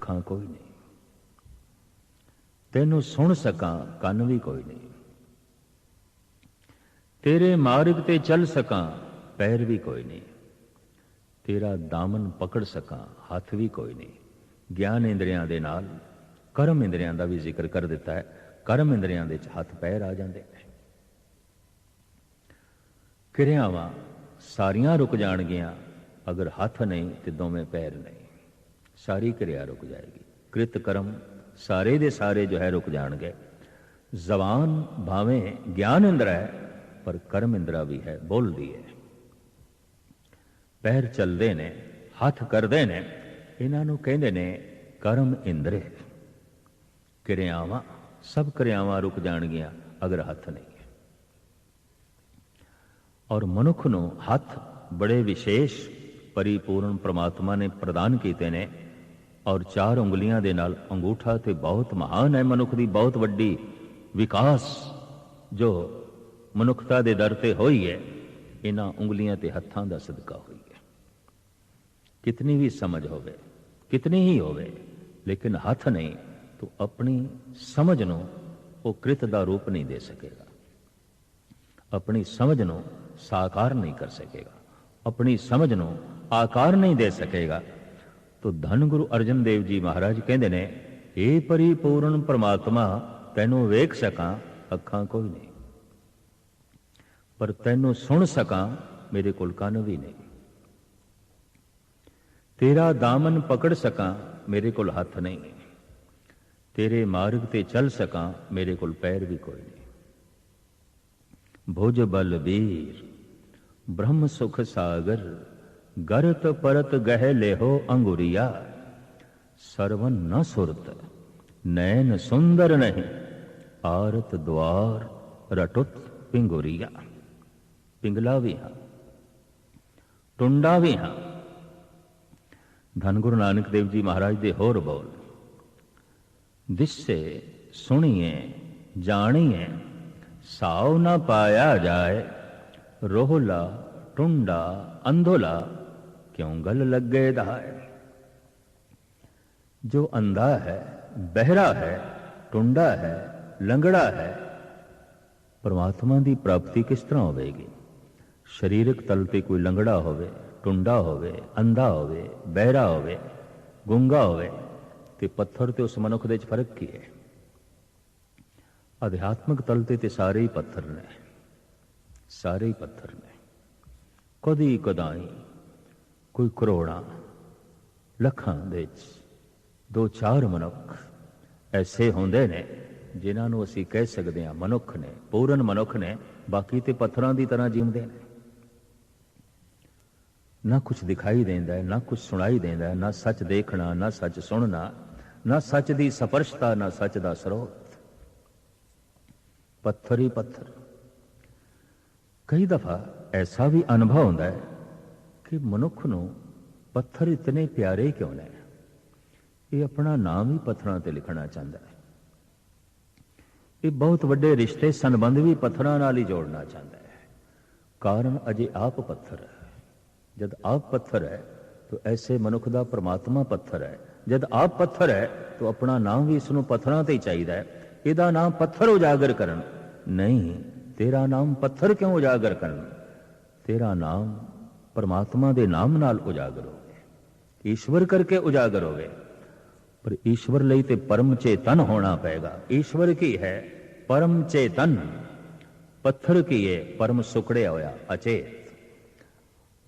ਅੱਖਾਂ ਕੋਈ ਨਹੀਂ। ਤੈਨੂੰ ਸੁਣ ਸਕਾਂ ਕੰਨ ਵੀ ਕੋਈ ਨਹੀਂ। ਤੇਰੇ ਮਾਰਗ ਤੇ ਚੱਲ ਸਕਾਂ ਪੈਰ ਵੀ ਕੋਈ ਨਹੀਂ। ਤੇਰਾ ਦਾਮਨ ਪਕੜ ਸਕਾਂ ਹੱਥ ਵੀ ਕੋਈ ਨਹੀਂ। ਗਿਆਨ ਇੰਦਰੀਆਂ ਦੇ ਨਾਲ ਕਰਮ ਇੰਦਰੀਆਂ ਦਾ ਵੀ ਜ਼ਿਕਰ ਕਰ ਦਿੱਤਾ ਹੈ। ਕਰਮ ਇੰਦਰੀਆਂ ਦੇ ਵਿੱਚ ਹੱਥ ਪੈਰ ਆ ਜਾਂਦੇ ਨੇ। ਕਿਰਿਆਵਾਂ ਸਾਰੀਆਂ ਰੁਕ ਜਾਣਗੀਆਂ, ਅਗਰ ਹੱਥ ਨਹੀਂ ਤੇ ਦੋਵੇਂ ਪੈਰ ਨਹੀਂ, ਸਾਰੀ ਕਿਰਿਆ ਰੁਕ ਜਾਏਗੀ। ਕ੍ਰਿਤ ਕਰਮ ਸਾਰੇ ਦੇ ਸਾਰੇ ਜੋ ਹੈ ਰੁਕ ਜਾਣਗੇ। ਜ਼ਬਾਨ ਭਾਵੇਂ ਗਿਆਨ ਇੰਦਰਾ ਹੈ ਪਰ ਕਰਮ ਇੰਦਰਾ ਵੀ ਹੈ, ਬੋਲਦੀ ਹੈ। ਪੈਰ ਚੱਲਦੇ ਨੇ, ਹੱਥ ਕਰਦੇ ਨੇ, ਇਹਨਾਂ ਨੂੰ ਕਹਿੰਦੇ ਨੇ ਕਰਮ ਇੰਦਰੇ। ਕਿਰਿਆਵਾਂ ਸਭ ਕਿਰਿਆਵਾਂ ਰੁਕ ਜਾਣਗੀਆਂ ਅਗਰ ਹੱਥ ਨਹੀਂ ਹੈ। ਔਰ ਮਨੁੱਖ ਨੂੰ ਹੱਥ ਬੜੇ ਵਿਸ਼ੇਸ਼ ਪਰਿਪੂਰਨ ਪ੍ਰਮਾਤਮਾ ਨੇ ਪ੍ਰਦਾਨ ਕੀਤੇ ਨੇ। ਔਰ 4 ਉਂਗਲੀਆਂ ਦੇ ਨਾਲ ਅੰਗੂਠਾ ਤੇ ਬਹੁਤ ਮਹਾਨ ਹੈ। ਮਨੁੱਖ ਦੀ ਬਹੁਤ ਵੱਡੀ ਵਿਕਾਸ ਜੋ ਮਨੁੱਖਤਾ ਦੇ ਦਰ ਤੇ ਹੋਈ ਹੈ, ਇਹਨਾਂ ਉਂਗਲੀਆਂ ਤੇ ਹੱਥਾਂ ਦਾ ਸਦਕਾ ਹੋਈ ਹੈ। ਕਿਤਨੀ ਵੀ ਸਮਝ ਹੋਵੇ, ਕਿਤਨੀ ਹੀ ਹੋਵੇ, ਲੇਕਿਨ ਹੱਥ ਨਹੀਂ तो अपनी समझ ਨੂੰ ਉਹ ਕ੍ਰਿਤ ਦਾ ਰੂਪ ਨਹੀਂ ਦੇ ਸਕੇਗਾ। ਆਪਣੀ ਸਮਝ ਨੂੰ ਸਾਕਾਰ ਨਹੀਂ ਕਰ ਸਕੇਗਾ, ਆਪਣੀ ਸਮਝ ਨੂੰ ਆਕਾਰ ਨਹੀਂ ਦੇ ਸਕੇਗਾ। तो ਧੰਨ ਗੁਰੂ ਅਰਜਨ ਦੇਵ ਜੀ ਮਹਾਰਾਜ ਕਹਿੰਦੇ ਨੇ, ਇਹ ਪਰਿਪੂਰਨ ਪਰਮਾਤਮਾ ਤੈਨੂੰ ਵੇਖ ਸਕਾਂ ਅੱਖਾਂ ਕੋਈ ਨਹੀਂ, ਪਰ ਤੈਨੂੰ ਸੁਣ ਸਕਾਂ ਮੇਰੇ ਕੋਲ ਕੰਨ ਵੀ ਨਹੀਂ। ਤੇਰਾ ਦਾਮਨ ਪਕੜ ਸਕਾਂ ਮੇਰੇ ਕੋਲ ਹੱਥ ਨਹੀਂ, ਤੇਰੇ ਮਾਰਗ ਤੇ ਚੱਲ ਸਕਾਂ ਮੇਰੇ ਕੋਲ ਪੈਰ ਵੀ ਕੋਈ ਨਹੀਂ। ਭੁਜ ਬਲ ਵੀਰ ਬ੍ਰਹਮ ਸੁਖ ਸਾਗਰ ਗਰਤ ਪਰਤ ਗਹਿ ਲੇਹੋ ਅੰਗੁਰੀਆ ਸਰਵਨ ਨ ਸੁਰਤ ਨੈਨ ਸੁੰਦਰ ਨਹੀਂ ਆਰਤ ਦੁਆਰ ਰਟੁਤ ਪਿੰਗੁਰੀਆ। ਪਿੰਗਲਾ ਵੀ ਹਾਂ, ਟੁੰਡਾ ਵੀ ਹਾਂ। ਧੰਨ ਗੁਰੂ ਨਾਨਕ ਦੇਵ ਜੀ ਮਹਾਰਾਜ ਦੇ ਹੋਰ ਬੋਲ, ਦਿਸੇ ਸੁਣੀਏ ਜਾਣੀਏ ਸਾਉ ਨਾ ਪਾਇਆ ਜਾਏ, ਰੋਹਲਾ ਟੁੰਡਾ ਅੰਧੋਲਾ क्यों गल लगे दाए। जो अंधा है, बहरा है, टुंडा है, लंगड़ा है, परमात्मा की प्राप्ति किस तरह होगी? शरीरक तल पे कोई लंगड़ा होवे, टुंडा होवे, अंधा होवे, बहरा होवे, गूंगा होवे ते पत्थर ते उस मनुख दे फर्क की है? अध्यात्मक तल ते सारे ही पत्थर ने, सारे ही पत्थर ने। कदी कदाई कोई ਕਰੋੜਾਂ ਲੱਖਾਂ ਦੇ ਵਿੱਚ 2-4 ਮਨੁੱਖ ਐਸੇ ਹੁੰਦੇ ਨੇ ਜਿਨ੍ਹਾਂ ਨੂੰ ਅਸੀਂ ਕਹਿ ਸਕਦੇ ਹਾਂ ਮਨੁੱਖ ਨੇ, ਪੂਰਨ ਮਨੁੱਖ ਨੇ। ਬਾਕੀ ਤੇ ਪੱਥਰਾਂ ਦੀ ਤਰ੍ਹਾਂ ਜੀਉਂਦੇ ਨੇ। ਨਾ ਕੁਛ ਦਿਖਾਈ ਦਿੰਦਾ, ਨਾ ਕੁਛ ਸੁਣਾਈ ਦਿੰਦਾ, ਨਾ ਸੱਚ ਦੇਖਣਾ, ਨਾ ਸੱਚ ਸੁਣਨਾ, ਨਾ ਸੱਚ ਦੀ ਸਪਰਸ਼ਤਾ, ਨਾ ਸੱਚ ਦਾ ਸਰੋਤ। ਪੱਥਰ ਹੀ ਪੱਥਰ। ਕਈ ਦਫਾ ਐਸਾ ਵੀ ਅਨੁਭਵ ਹੁੰਦਾ ਹੈ कि मनुख ਨੂੰ पत्थर इतने प्यारे क्यों ने? ये अपना नाम ही पत्थरां ते लिखना चाहता है। ये बहुत वड्डे रिश्ते संबंध भी पत्थरां नाल ही जोड़ना चाहता है। कारण अजे आप पत्थर है। जब आप पत्थर है तो ऐसे मनुख दा परमात्मा पत्थर है। जब आप पत्थर है तो अपना नाम भी इसनूं पत्थरां ते ही चाहिदा है। इहदा नाम पत्थर उजागर करन नहीं, तेरा नाम पत्थर क्यों उजागर करन? तेरा नाम परमात्मा दे नाम नाल उजागर होवे, ईश्वर करके उजागर होवे। पर ईश्वर लई ते परम चेतन होना पएगा। ईश्वर की है परम चेतन, पत्थर की है परम सुकड़िया होया अचेत।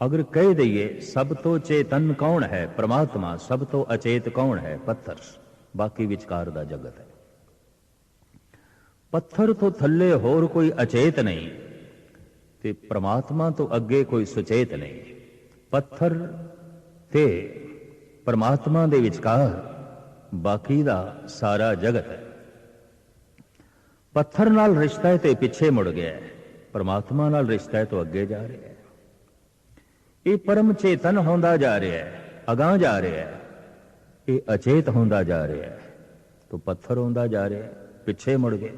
अगर कह दईए सब तो चेतन कौन है? परमात्मा। सब तो अचेत कौन है? पत्थर। बाकी विचकार दा जगत है। पत्थर तो थल्ले होर कोई अचेत नहीं ते परमात्मा तो अगे कोई सुचेत नहीं। पत्थर ते परमात्मा दे विचकार बाकी दा सारा जगत है। पत्थर नाल रिश्ता है ते पिछे मुड़ गया है, परमात्मा नाल रिश्ता है तो अगे जा रहा है। ये परम चेतन होंदा जा रहा है, अगां जा रहा है। ये अचेत होंदा जा रहा है तो पत्थर होंदा जा रहा है, पिछे मुड़ गया।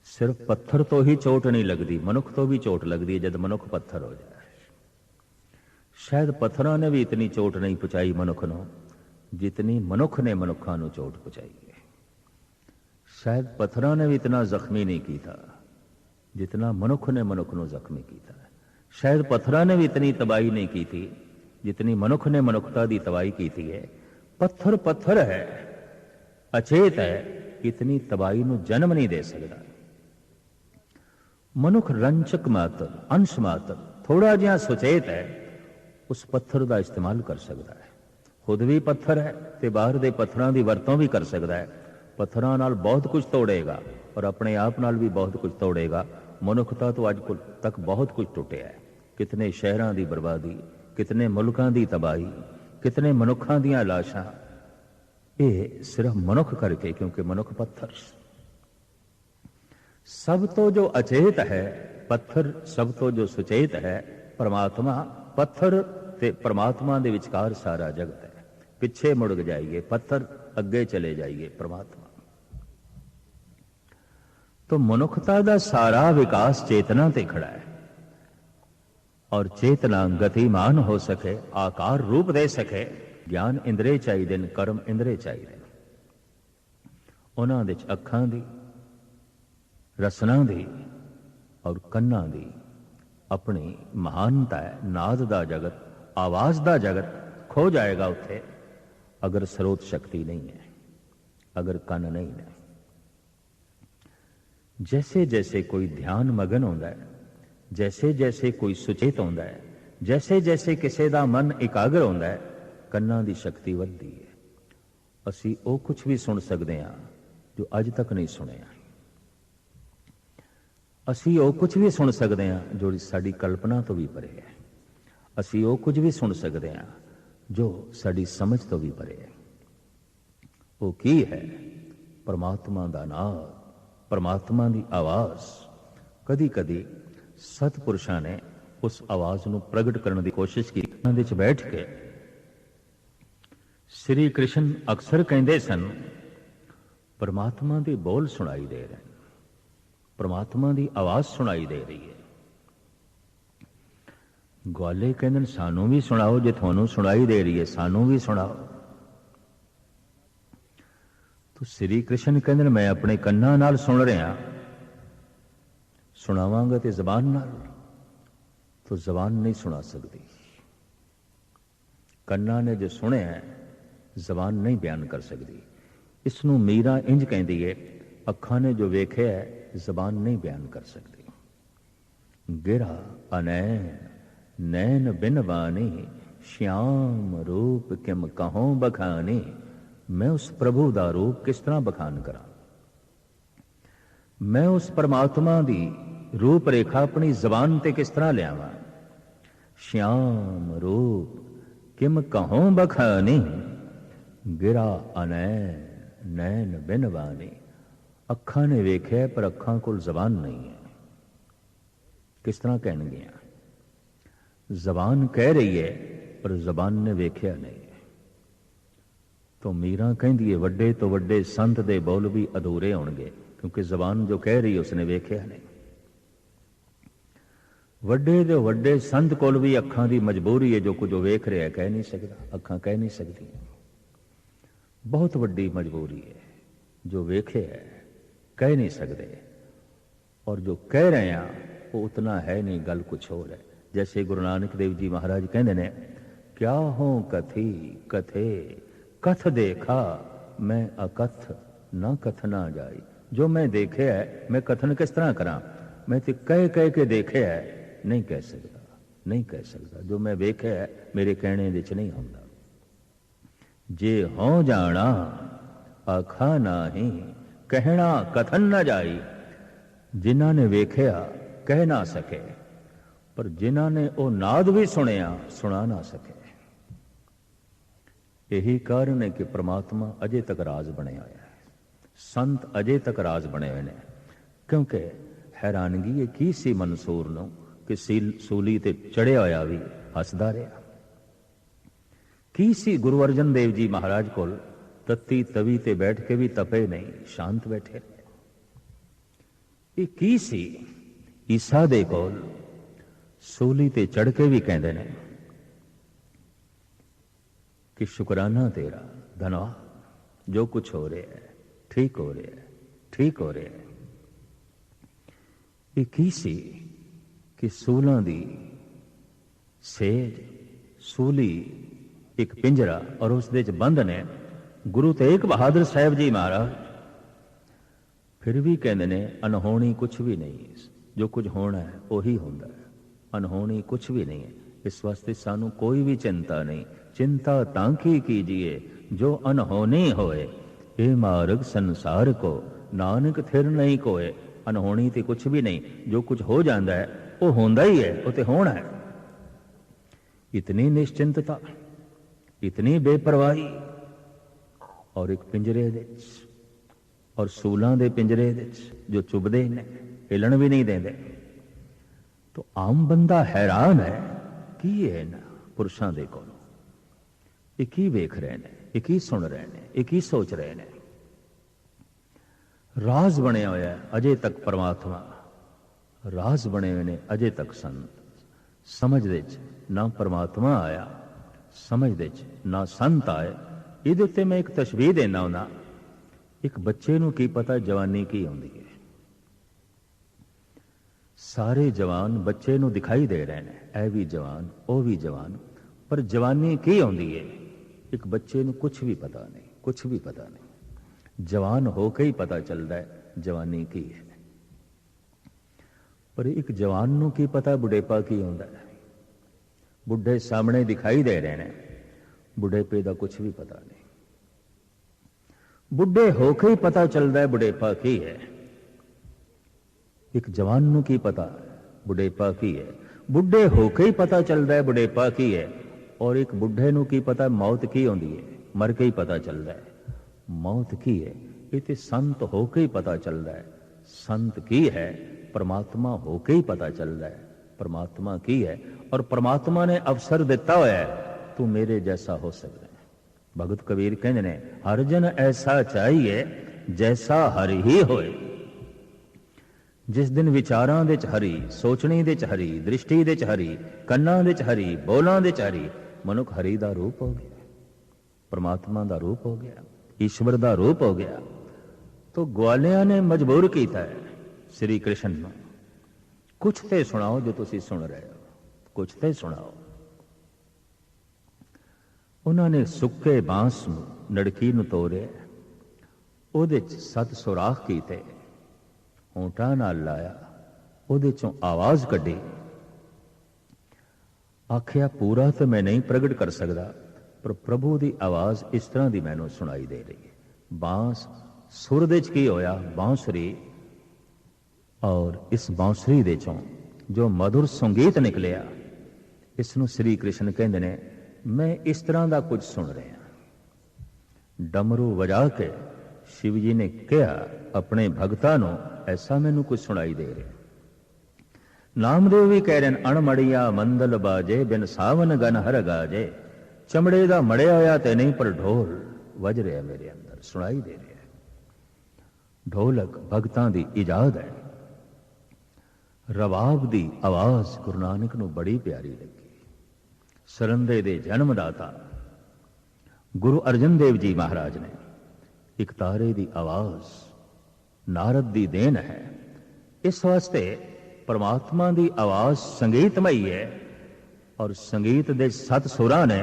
सिर्फ पत्थर तो ही चोट नहीं लगती, मनुख तो भी चोट लगती है जब मनुख पत्थर हो जाए। शायद पत्थरों ने भी इतनी चोट नहीं पहुंचाई मनुख को जितनी मनुख ने मनुखा नूं चोट पहुंचाई है। शायद पत्थरां ने भी इतना जख्मी नहीं किया जितना मनुख ने मनुख नूं जख्मी किया है। शायद पत्थरां ने भी इतनी तबाही नहीं की थी जितनी मनुख ने मनुखता की तबाही की थी है। पत्थर पत्थर है, अचेत है, इतनी तबाही नूं जन्म नहीं दे सकता। मनुख रंचक मात्र, अंश मात्र, थोड़ा जिहा सुचेत है, उस पत्थर का इस्तेमाल कर सकता है। खुद भी पत्थर है ते बाहर दे पत्थरां दी वरतों भी कर सकता है। पत्थरां नाल बहुत कुछ तोड़ेगा और अपने आप नाल भी बहुत कुछ तोड़ेगा। मनुखता तो अज तक बहुत कुछ टुटिया है। कितने शहरां दी बर्बादी, कितने मुल्कां दी तबाही, कितने मनुखां दीयां लाशां, ये सिर्फ मनुख करके, क्योंकि मनुख पत्थर। सब तो जो अचेत है पत्थर, सब तो जो सुचेत है परमात्मा। पत्थर ते परमात्मा दे विचकार सारा जगत है। पिछे मुड़ जाइए पत्थर, अगे चले जाइए परमात्मा। तो मनुखता का सारा विकास चेतना ते खड़ा है। और चेतना गतिमान हो सके, आकार रूप दे सके, ज्ञान इंद्रे चाहिए, कर्म इंद्रे चाहिए। उन्हां दे विच अखां दी, रसना दी और कन्ना दी अपनी महानता है। नाद दा जगत, आवाज दा जगत खो जाएगा उत्थे अगर स्रोत शक्ति नहीं है, अगर कन नहीं है। जैसे जैसे कोई ध्यान मगन होता है, जैसे जैसे कोई सुचेत होता है, जैसे जैसे किसी का मन एकाग्र होता है, कन्ना की शक्ति बढ़ती है। असी वो कुछ भी सुन सकते हैं जो अज तक नहीं सुनिया। असी वो कुछ भी सुन सकते हैं जो साड़ी कल्पना तो भी परे है। असी वो कुछ भी सुन सकते हैं जो साड़ी समझ तो भी परे है। वो की है? परमात्मा दा नाद, परमात्मा की आवाज। कदी कदी सतपुरुषां ने उस आवाज को प्रगट करने की कोशिश की। उन्हां दे बैठ के श्री कृष्ण अक्सर कहते सन, परमात्मा के बोल सुनाई दे रहे हैं, परमात्मा की आवाज सुनाई दे रही है। ग्वाले कहते सानू भी सुनाओ, जे थानू सुनाई दे रही है सानू भी सुनाओ। तो श्री कृष्ण कहते मैं अपने कन्ना नाल सुन रहा, सुनावांगा तो जबान नाल, तो जबान नहीं सुना सकती। कन्ना ने जो सुने है जबान नहीं बयान कर सकती। इसनू मीरा इंज कहती है, अखा ने जो वेख्या है जबान नहीं बयान कर सकती। गिरा अनैन नैन बिन बानी, श्याम रूप किम कहों बखानी। मैं उस प्रभु दा रूप किस तरह बखान करा, मैं उस परमात्मा दी रूप रेखा अपनी जबान ते किस तरह लियावां। श्याम रूप किम कहों बखानी, गिरा अनैन नैन बिन बानी। अखा ने वेख्या पर अखा कोल जबान नहीं है, किस तरह कहणगियां? जबान कह रही है पर जबान ने वेख्या नहीं है। तो मीरा कहती है वड्डे तो वड्डे संत दे बोल भी अधूरे होणगे, क्योंकि जबान जो कह रही है उसने वेख्या नहीं। वड्डे तो वड्डे संत कोल भी अखां की मजबूरी है, जो कुछ वेख रहा है कह नहीं सकता, अखां कह नहीं सकती। बहुत वड्डी मजबूरी है, जो वेखे है कह नहीं सकते, और जो कह रहे हैं वो उतना है नहीं, गल कुछ और है। जैसे गुरु नानक देव जी महाराज कहते ने, क्या हो कथी कथे कथ देखा, मैं अकथ न कथना जाई। जो मैं देखे है मैं कथन किस तरह करा, मैं तो कह कह के देखे है नहीं कह सकता, नहीं कह सकता। जो मैं वेखे है मेरे कहने विच नहीं आउंदा। जे हो जाना आखा नाही, कहना कथन न जाई। जिन्हां ने वेख्या कह ना सके, पर जिन्हां ने वो नाद भी सुनिया सुना ना सके। यही कारण है कि परमात्मा अजे तक राज बने हुआ है, संत अजे तक राज बने हुए हैं। क्योंकि हैरानगी है की सी मंसूर नूं कि सूली ते चढ़िया होया भी हसदा रहा। की सी गुरु अर्जन देव जी महाराज कोल तत्ती तवी ते बैठ के भी तपे नहीं, शांत बैठे रहे। ये की सी ईसा दे कोल सूली ते चढ़ के भी कहते हैं कि शुकराना तेरा धन्यवाद, जो कुछ हो रहा है ठीक हो रहा है, ठीक हो रहा है। ਇਹ ਕੀ ਸੀ ਕਿ ਸੂਲਾਂ ਦੀ ਸੇਜ, ਸੂਲੀ ਇੱਕ ਪਿੰਜਰਾ ਔਰ ਉਸ ਦੇ 'ਚ ਬੰਦ ਨੇ ਗੁਰੂ ਤੇਗ ਬਹਾਦਰ ਸਾਹਿਬ ਜੀ ਮਹਾਰਾਜ। ਫਿਰ ਵੀ ਕਹਿੰਦੇ ਨੇ ਅਨਹੋਣੀ ਕੁਛ ਵੀ ਨਹੀਂ, ਜੋ ਕੁਝ ਹੋਣਾ ਹੈ ਉਹੀ ਹੁੰਦਾ ਹੈ, ਅਨਹੋਣੀ ਕੁਛ ਵੀ ਨਹੀਂ ਹੈ। ਇਸ ਵਾਸਤੇ ਸਾਨੂੰ ਕੋਈ ਵੀ ਚਿੰਤਾ ਨਹੀਂ। ਚਿੰਤਾ ਤਾਂ ਕੀ ਕੀਜੀਏ ਜੋ ਅਨਹੋਣੀ ਹੋਏ, ਇਹ ਮਾਰਗ ਸੰਸਾਰ ਕੋ ਨਾਨਕ ਥਿਰ ਨਹੀਂ ਕੋਏ। ਅਨਹੋਣੀ ਤੇ ਕੁਛ ਵੀ ਨਹੀਂ, ਜੋ ਕੁਝ ਹੋ ਜਾਂਦਾ ਹੈ ਉਹ ਹੁੰਦਾ ਹੀ ਹੈ, ਉਹ ਤੇ ਹੋਣਾ ਹੈ। ਇਤਨੀ ਨਿਸ਼ਚਿੰਤਤਾ, ਇਤਨੀ ਬੇਪਰਵਾਹੀ, ਔਰ ਇੱਕ ਪਿੰਜਰੇ ਦੇ ਵਿੱਚ, ਔਰ ਸੂਲਾਂ ਦੇ ਪਿੰਜਰੇ ਦੇ ਵਿੱਚ ਜੋ ਚੁੱਭਦੇ ਨੇ, ਹਿਲਣ ਵੀ ਨਹੀਂ ਦਿੰਦੇ। ਤਾਂ ਆਮ ਬੰਦਾ ਹੈਰਾਨ ਹੈ ਕੀ ਹੈ ਨਾ ਪੁਰਸ਼ਾਂ ਦੇ ਕੋਲੋਂ, ਇਹ ਕੀ ਵੇਖ ਰਹੇ ਨੇ, ਇਹ ਕੀ ਸੁਣ ਰਹੇ ਨੇ, ਇਹ ਕੀ ਸੋਚ ਰਹੇ ਨੇ। ਰਾਜ਼ ਬਣਿਆ ਹੋਇਆ ਅਜੇ ਤੱਕ ਪਰਮਾਤਮਾ, ਰਾਜ਼ ਬਣੇ ਹੋਏ ਨੇ ਅਜੇ ਤੱਕ ਸੰਤ। ਸਮਝ ਦੇ 'ਚ ਨਾ ਪਰਮਾਤਮਾ ਆਇਆ, ਸਮਝ ਦੇ 'ਚ ਨਾ ਸੰਤ ਆਏ। ਇਹਦੇ ਉੱਤੇ ਮੈਂ ਇੱਕ ਤਸ਼ਬੀਹ ਦੇਣਾ ਹੁੰਦਾ। ਇੱਕ ਬੱਚੇ ਨੂੰ ਕੀ ਪਤਾ ਜਵਾਨੀ ਕੀ ਹੁੰਦੀ ਹੈ। ਸਾਰੇ ਜਵਾਨ ਬੱਚੇ ਨੂੰ ਦਿਖਾਈ ਦੇ ਰਹੇ ਨੇ, ਇਹ ਵੀ ਜਵਾਨ, ਉਹ ਵੀ ਜਵਾਨ, ਪਰ ਜਵਾਨੀ ਕੀ ਹੁੰਦੀ ਹੈ ਇੱਕ ਬੱਚੇ ਨੂੰ ਕੁਛ ਵੀ ਪਤਾ ਨਹੀਂ, ਕੁਛ ਵੀ ਪਤਾ ਨਹੀਂ। ਜਵਾਨ ਹੋ ਕੇ ਹੀ ਪਤਾ ਚੱਲਦਾ ਹੈ ਜਵਾਨੀ ਕੀ ਹੈ। ਪਰ ਇੱਕ ਜਵਾਨ ਨੂੰ ਕੀ ਪਤਾ ਬੁਢੇਪਾ ਕੀ ਹੁੰਦਾ ਹੈ। ਬੁੱਢੇ ਸਾਹਮਣੇ ਦਿਖਾਈ ਦੇ ਰਹੇ ਨੇ, ਬੁਢੇਪੇ ਦਾ ਕੁਛ ਵੀ ਪਤਾ ਨਹੀਂ। ਬੁੱਢੇ ਹੋ ਕੇ ਹੀ ਪਤਾ ਚੱਲਦਾ ਹੈ ਬੁਢੇਪਾ ਕੀ ਹੈ। ਇੱਕ ਜਵਾਨ ਨੂੰ ਕੀ ਪਤਾ ਬੁਢੇਪਾ ਕੀ ਹੈ। ਬੁੱਢੇ ਹੋ ਕੇ ਹੀ ਪਤਾ ਚੱਲਦਾ ਹੈ ਬੁਢੇਪਾ ਕੀ ਹੈ। ਔਰ ਇੱਕ ਬੁੱਢੇ ਨੂੰ ਕੀ ਪਤਾ ਮੌਤ ਕੀ ਹੁੰਦੀ ਹੈ, ਮਰ ਕੇ ਹੀ ਪਤਾ ਚੱਲਦਾ ਹੈ ਮੌਤ ਕੀ ਹੈ। ਇਹ ਤੇ ਸੰਤ ਹੋ ਕੇ ਹੀ ਪਤਾ ਚੱਲਦਾ ਹੈ ਸੰਤ ਕੀ ਹੈ। ਪਰਮਾਤਮਾ ਹੋ ਕੇ ਹੀ ਪਤਾ ਚੱਲਦਾ ਹੈ ਪਰਮਾਤਮਾ ਕੀ ਹੈ। ਔਰ ਪਰਮਾਤਮਾ ਨੇ ਅਵਸਰ ਦਿੱਤਾ ਹੋਇਆ ਹੈ, ਤੂੰ ਮੇਰੇ ਜੈਸਾ ਹੋ ਸਕਦਾ ਹੈ। ਭਗਤ ਕਬੀਰ ਕਹਿੰਦੇ ਨੇ, ਹਰ ਜਨ ਐਸਾ ਚਾਹੀਏ ਜੈਸਾ ਹਰਿ ਹੀ ਹੋਏ। ਜਿਸ ਦਿਨ ਵਿਚਾਰਾਂ ਦੇ 'ਚ ਹਰੀ, ਸੋਚਣੀ ਦੇ 'ਚ ਹਰੀ, ਦ੍ਰਿਸ਼ਟੀ ਦੇ 'ਚ ਹਰੀ, ਕੰਨਾਂ ਦੇ 'ਚ ਹਰੀ, ਬੋਲਾਂ ਦੇ 'ਚ ਹਰੀ, ਮਨੁੱਖ ਹਰੀ ਦਾ ਰੂਪ ਹੋ ਗਿਆ, ਪਰਮਾਤਮਾ ਦਾ ਰੂਪ ਹੋ ਗਿਆ, ਈਸ਼ਵਰ ਦਾ ਰੂਪ ਹੋ ਗਿਆ। तो ग्वालिया ने मजबूर किया है श्री कृष्ण ਨੂੰ, कुछ तो सुनाओ जो तुसी सुन रहे हो, कुछ तो सुनाओ। उन्होंने सुक्के बांस नड़की ਨੂੰ ਤੋੜਿਆ, ਉਹਦੇ 'ਚ 7 ਸੁਰਾਖ ਕੀਤੇ, ਹੋਂਠਾਂ ਨਾਲ ਲਾਇਆ, ਉਹਦੇ 'ਚੋਂ ਆਵਾਜ਼ ਕੱਢੀ। ਆਖਿਆ ਪੂਰਾ ਤਾਂ ਮੈਂ ਨਹੀਂ ਪ੍ਰਗਟ ਕਰ ਸਕਦਾ, ਪਰ ਪ੍ਰਭੂ ਦੀ ਆਵਾਜ਼ ਇਸ ਤਰ੍ਹਾਂ ਦੀ ਮੈਨੂੰ ਸੁਣਾਈ ਦੇ ਰਹੀ ਹੈ। ਬਾਂਸ ਸੁਰ ਦੇ 'ਚ ਕੀ ਹੋਇਆ, ਬਾਂਸੁਰੀ, ਔਰ ਇਸ ਬਾਂਸੁਰੀ ਦੇ 'ਚੋਂ ਜੋ ਮధుਰ ਸੰਗੀਤ ਨਿਕਲਿਆ, ਇਸ ਨੂੰ ਸ੍ਰੀ ਕ੍ਰਿਸ਼ਨ ਕਹਿੰਦੇ ਨੇ, ਮੈਂ ਇਸ ਤਰ੍ਹਾਂ ਦਾ ਕੁਝ ਸੁਣ ਰਿਹਾ। ਡਮਰੂ ਵਜਾ ਕੇ शिव जी ने कहा अपने भगतां नूं, ऐसा मैनू कुछ सुनाई दे रहा। नामदेव भी कह रहे हैं, अणमड़िया मंदल बाजे बिन सावन गन हर गाजे। चमड़े का मड़िया होया ते नहीं, पर ढोल वज रहा मेरे अंदर, सुनाई दे रहा है। ढोलक भगतां दी इजाद है। रबाब दी आवाज गुरु नानक नूं बड़ी प्यारी लगी। सरंदे दे जन्मदाता गुरु अर्जन देव जी महाराज ने एक तारे की आवाज नारद की देन है। इस वास्ते परमात्मा की आवाज संगीतमई है, और संगीत दे 7 सुरां ने,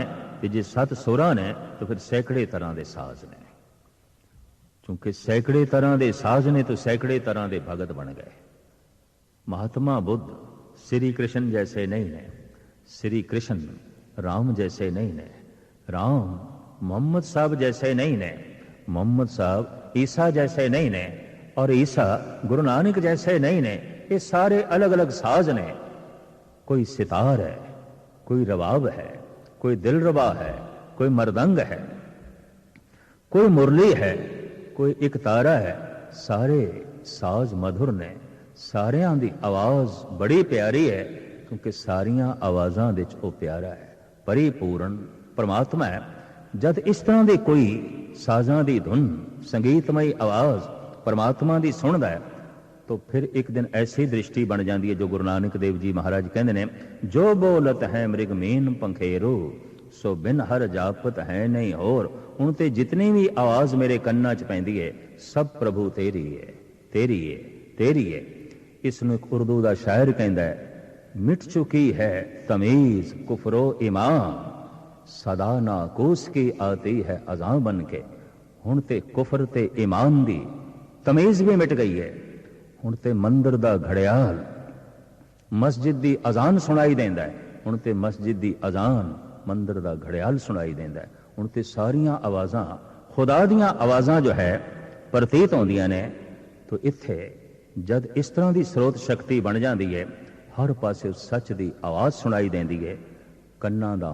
जे 7 सुरां ने तो फिर सैकड़े तरह के साज ने। क्योंकि सैकड़े तरह के साज ने तो सैकड़े तरह के भगत बन गए। महात्मा बुद्ध श्री कृष्ण जैसे नहीं ने, श्री कृष्ण राम जैसे नहीं ने, राम मोहम्मद साहब जैसे नहीं ने, मोहम्मद साहब ईसा जैसे नहीं ने, और ईसा गुरु नानक जैसे नहीं ने। ये सारे अलग अलग साज ने। कोई सितार है, कोई रबाब है, कोई दिलरबा है, कोई मरदंग है, कोई मुरली है, कोई एक तारा है। सारे साज मधुर ने, सारियां दी आवाज बड़ी प्यारी है, क्योंकि सारियां आवाज़ां दे च ओ प्यारा है, परिपूर्ण परमात्मा है। जद इस तरह की कोई साजां दी धुन, संगीतमई आवाज परमात्मा दी सुनदा है, तो फिर एक दिन ऐसी दृष्टि बन जाती है, जो गुरु नानक देव जी महाराज कहते हैं, जो बोलत है मृग मीन पंखेरो, सो बिन हर जापत है नहीं होर। हुण ते जितनी भी आवाज मेरे कन्ना च पैंदी है सब प्रभु तेरी है, तेरी है, तेरी है। इसनूं एक उर्दू का शायर कहंदा है, मिट चुकी है तमीज कुफरो ईमान, सदा नाकूस की आती है अज़ां बन के। हुण ते कुफर ते ईमान दी तमीज भी मिट गई है। हुण ते मंदिर दा घड़ियाल मस्जिद दी अजान सुनाई देंदा है। हुण ते मस्जिद दी अजान मंदिर दा घड़ियाल सुनाई देंदा है। हुण ते सारियां आवाज़ां खुदा दियां आवाज़ां जो है प्रतीत होंदियां ने। तो इत्थे जद इस तरह की स्रोत शक्ति बन जाती है, हर पासे सच की आवाज़ सुनाई देंदी है। कन्नां दा